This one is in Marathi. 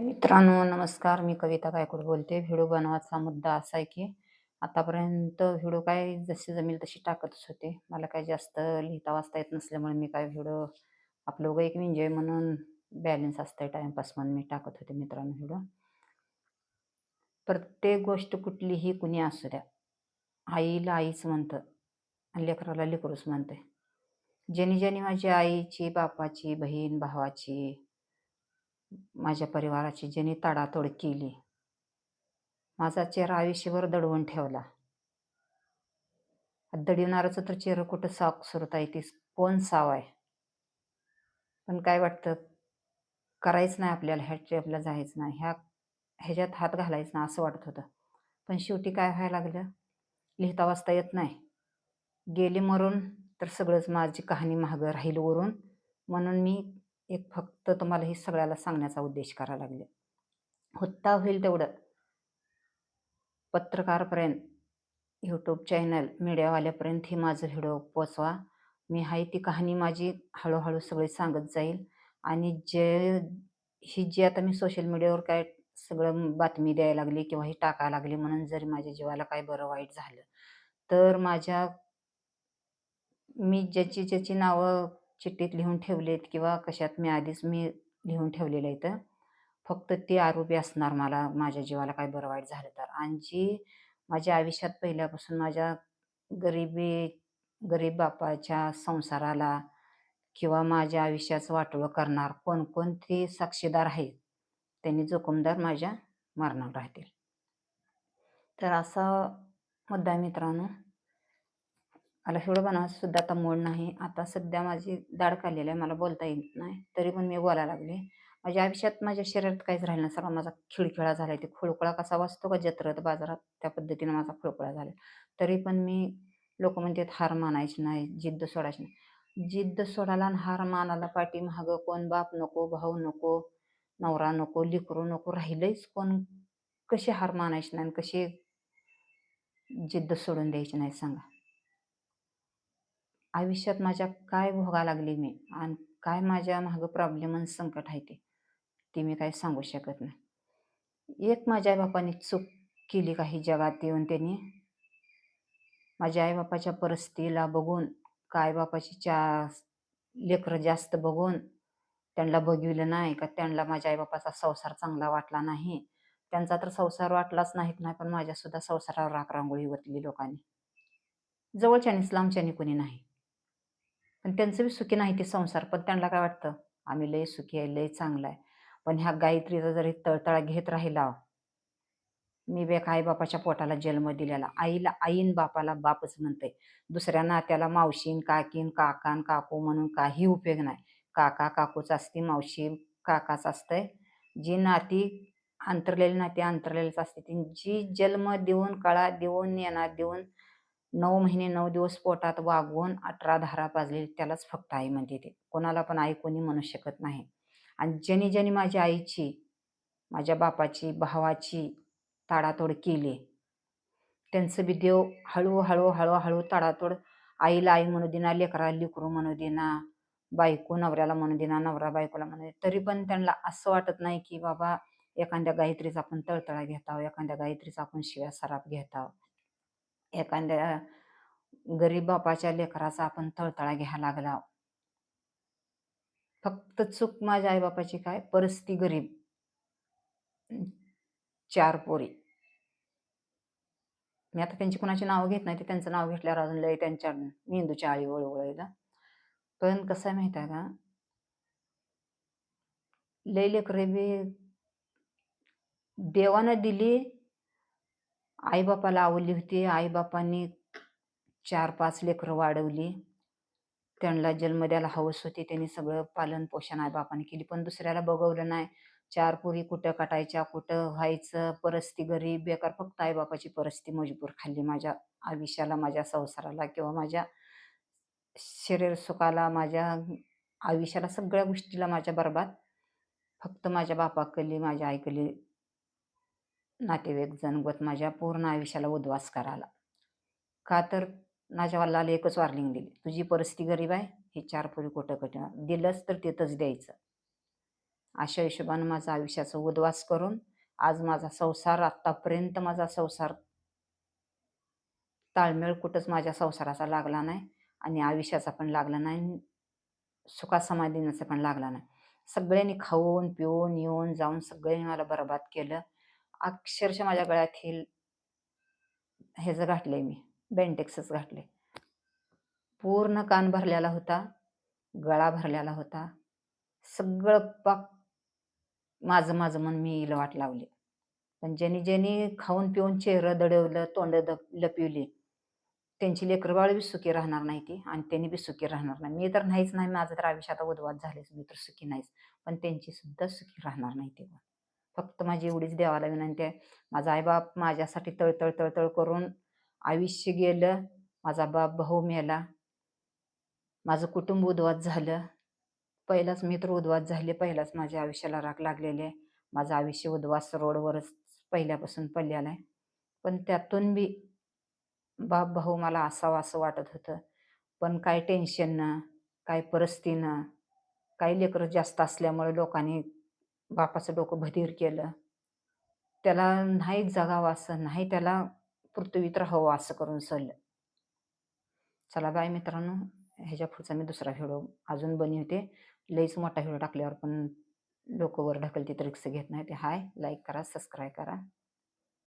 मित्रांनो नमस्कार. मी कविता गायकवाड बोलते. व्हिडिओ बनवायचा मुद्दा असा आहे की आतापर्यंत व्हिडिओ काय जशी जमेल तशी टाकतच होते. मला काही जास्त लिहिता वाचता येत नसल्यामुळे मी काय व्हिडिओ आपलं उगा एक एन्जॉय म्हणून बॅलन्स असतंय टाइमपास म्हणून मी टाकत होते मित्रांनो व्हिडिओ. प्रत्येक गोष्ट कुठलीही कुणी असू द्या, आईला आईच म्हणतं आणि लेकराला लेकरूच म्हणते. ज्यानी ज्यानी माझ्या आईची, बापाची, बहीण, भावाची, माझ्या परिवाराची ज्यांनी तडातोड केली, माझा चेहरा आयुष्यभर दडवून ठेवला. दडवणाराचं तर चेहरा कुठं साफ सुरता येते, कोण साव आहे. पण काय वाटतं, करायचं नाही आपल्याला, ह्या ट्रेपला जायचं नाही, ह्याच्यात हात घालायचं नाही असं वाटत होतं. पण शेवटी काय व्हायला लागलं, लिहिता वाचता येत नाही. गेले मरून तर सगळंच माझी कहाणी मागं राहील वरून. म्हणून मी एक फक्त तुम्हाला हे सगळ्याला सांगण्याचा उद्देश करायला लागले. होता होईल तेवढं पत्रकारपर्यंत, यूट्यूब चॅनल, मीडियावाल्यापर्यंत ही माझं व्हिडिओ पोचवा. मी आहे ती कहाणी माझी हळूहळू सगळी सांगत जाईल. आणि जी आता मी सोशल मीडियावर काय सगळं बातमी द्यायला लागली किंवा ही टाकायला लागली म्हणून जरी माझ्या जीवाला काय बरं वाईट झालं, तर मी ज्याची नावं चिठ्ठीत लिहून ठेवलीत किंवा कशात आधीच मी लिहून ठेवलेलं आहे, फक्त ते आरोपी असणार मला माझ्या जीवाला काय बरं वाईट झालं तर. आणि जी माझ्या आयुष्यात पहिल्यापासून माझ्या गरीब बापाच्या संसाराला किंवा माझ्या आयुष्याचं वाटोळं करणार कोणकोणते साक्षीदार आहेत, त्यांनी जोखमदार माझ्या मरणावर राहतील. तर असा मुद्दा आहे मित्रांनो. मला व्हिडिओ बनवायचा सुद्धा आता मूड नाही. आता सध्या माझी दाढ काढलेली आहे, मला बोलता येत नाही, तरी पण मी बोलायला लागले. माझ्या आयुष्यात माझ्या शरीरात काहीच राहिलं नाही, सगळा माझा खिळखिळा झाला आहे. ते खुळखुळा कसा वाचतो का जत्रेत बाजारात, त्या पद्धतीनं माझा खुळखुळा झाला. तरी पण मी, लोक म्हणतात हार मानायची नाही, जिद्द सोडायची नाही. जिद्द सोडायला आणि हार मानायला पाठीमागं कोण बाप नको, भाऊ नको, नवरा नको, लेकरू नको, राहिलंच कोण. कशी हार मानायची नाही, कशी जिद्द सोडून द्यायची नाही सांगा. आयुष्यात माझ्या काय भोगा लागली मी आणि काय माझ्या मागं प्रॉब्लेम आणि संकट आहे ते मी काय सांगू शकत नाही. एक माझ्या आईबापाने चूक केली काही जगात येऊन, त्यांनी माझ्या आईबापाच्या परिस्थितीला बघून, का आईबापाची लेकरं जास्त बघून त्यांना बघिवलं नाही का, त्यांना माझ्या आईबापाचा संसार चांगला वाटला नाही. त्यांचा तर संसार वाटलाच नाही, पण माझ्यासुद्धा संसारावर राखरांगोळी ओतली लोकांनी. जवळच्यानीच लांबच्यानी कोणी नाही. पण त्यांचं बी सुखी नाही ते संसार, पण त्यांना काय वाटतं, आम्ही लय सुखी आहे, लय चांगलं आहे. पण ह्या गायत्रीचा जरी तळतळा घेत राहिला, मी बे आई बापाच्या पोटाला जन्म दिलेला, आईला आईन बापाला बापच म्हणते. दुसऱ्या नात्याला मावशीन काकीन काकान काकू म्हणून काही उपयोग नाही. काका काकूच असते, मावशी काकाच असतंय. जी नाती अंतरलेली नाती अंतरलेलीच असते. जी जन्म देऊन, कळा देऊन, येणा देऊन, 9 महिने 9 दिवस पोटात वागवून 18 धारा पाजलेली त्यालाच फक्त आई म्हणते ते. कोणाला पण आई कोणी म्हणू शकत नाही. आणि ज्यांनी ज्यांनी माझ्या आईची, माझ्या बापाची, भावाची ताडातोड केली, त्यांचं बी देव हळूहळू हळूहळू ताडातोड, आईला आई म्हणू देना, लेकराला लेकरू म्हणू देना, बायको नवऱ्याला म्हणू देना, नवरा बायकोला म्हणू दे. तरी पण त्यांना असं वाटत नाही की बाबा एखाद्या गायत्रीचा आपण तळतळा घेताव, एखाद्या गायत्रीचा आपण शिव्या सराप घेताव, एखाद्या गरीब बापाच्या लेकराचा आपण तळतळा घ्यायला लागला. फक्त चूक माझ्या आईबापाची काय, परिस्थिती गरीब, 4 पोरी. मी आता त्यांची कुणाची नावं घेत नाही, ते त्यांचं नाव घेतल्यावर अजून लय त्यांच्या मेंदूच्या आळी वळवळायला. पण कसं आहे माहित आहे का, लय लेकरं बी देवानं दिली, आईबापाला आवडली होती. आईबापांनी 4-5 लेकरं वाढवली, त्यांना जन्म द्यायला हौस होती, त्यांनी सगळं पालन पोषण आईबापाने केली, पण दुसऱ्याला बघवलं नाही. 4 पोरी कुठं कटायच्या, कुठं व्हायचं, परिस्थिती गरीब बेकार. फक्त आईबापाची परिस्थिती मजबूर खाल्ली माझ्या आयुष्याला, माझ्या संसाराला किंवा माझ्या शरीर सुखाला, माझ्या आयुष्याला, सगळ्या गोष्टीला माझ्या बरबाद. फक्त माझ्या बापाकडली, माझ्या आईकडली नातेवाईक जनगत माझ्या पूर्ण आयुष्याला उद्ध्वस्त करायला. का तर माझ्या वडिलाला एकच वॉर्निंग दिली, तुझी परिस्थिती गरीब आहे, ही 4 पोरी कुठं कटणार, दिलंच तर तिथंच द्यायचं. अशा हिशोबानं माझा आयुष्याचा उद्ध्वस्त करून आज माझा संसार आत्तापर्यंत माझा संसार ताळमेळ कुठंच माझ्या संसाराचा लागला नाही आणि आयुष्याचा पण लागला नाही, सुखासमाधीनाचा पण लागला नाही. सगळ्यांनी खाऊन, पिऊन, येऊन, जाऊन सगळ्यांनी मला बरबाद केलं. अक्षरशः माझ्या गळ्यात ह्याचं घातलंय मी, बेंटेक्सच घातलंय. पूर्ण कान भरलेला होता, गळा भरलेला होता. सगळं पाक माझं म्हणून मी विल्हेवाट लावली. पण ज्यांनी खाऊन पिऊन चेहरं दडवलं, तोंड लपविली, त्यांची लेकरं-बाळं बी सुखी राहणार नाहीती आणि त्यांनी बी सुखी राहणार नाही. मी तर नाहीच नाही, माझं तर आयुष्य आता उद्ध्वस्त झालेच, मी तर सुखी नाहीच. पण त्यांची सुद्धा सुखी राहणार नाहीती. फक्त माझी एवढीच देवाला विनंती आहे, माझा आई-बाप माझ्यासाठी तळतळ, तळतळ करून आयुष्य गेलं. माझा बाप-भाऊ मेला. माझं कुटुंब उद्ध्वस्त झालं. पहिलाच मी तर उद्ध्वस्त झाले. पहिलाच माझ्या आयुष्याला राख लागलेली आहे. माझं आयुष्य उद्ध्वस्त रोडवरच पहिल्यापासून पडलेलं आहे. पण त्यातून बी बाप-भाऊ मला असावं असं वाटत होतं. पण काय टेन्शननं, काय परिस्थितीनं, काही लेकरं जास्त असल्यामुळे लोकांनी बापाचं डोकं बधीर केलं. त्याला नाही जगावं असं, नाही त्याला पृथ्वीत राहावं असं करून सोडलं. चला बाय मित्रांनो, ह्याच्या पुढचा मी दुसरा व्हिडिओ अजून बनवते. लईच मोठा व्हिडिओ टाकल्यावर पण लोकं वर ढकलतील, रिस्क घेत नाहीत. हाय, लाईक करा, सबस्क्राईब करा.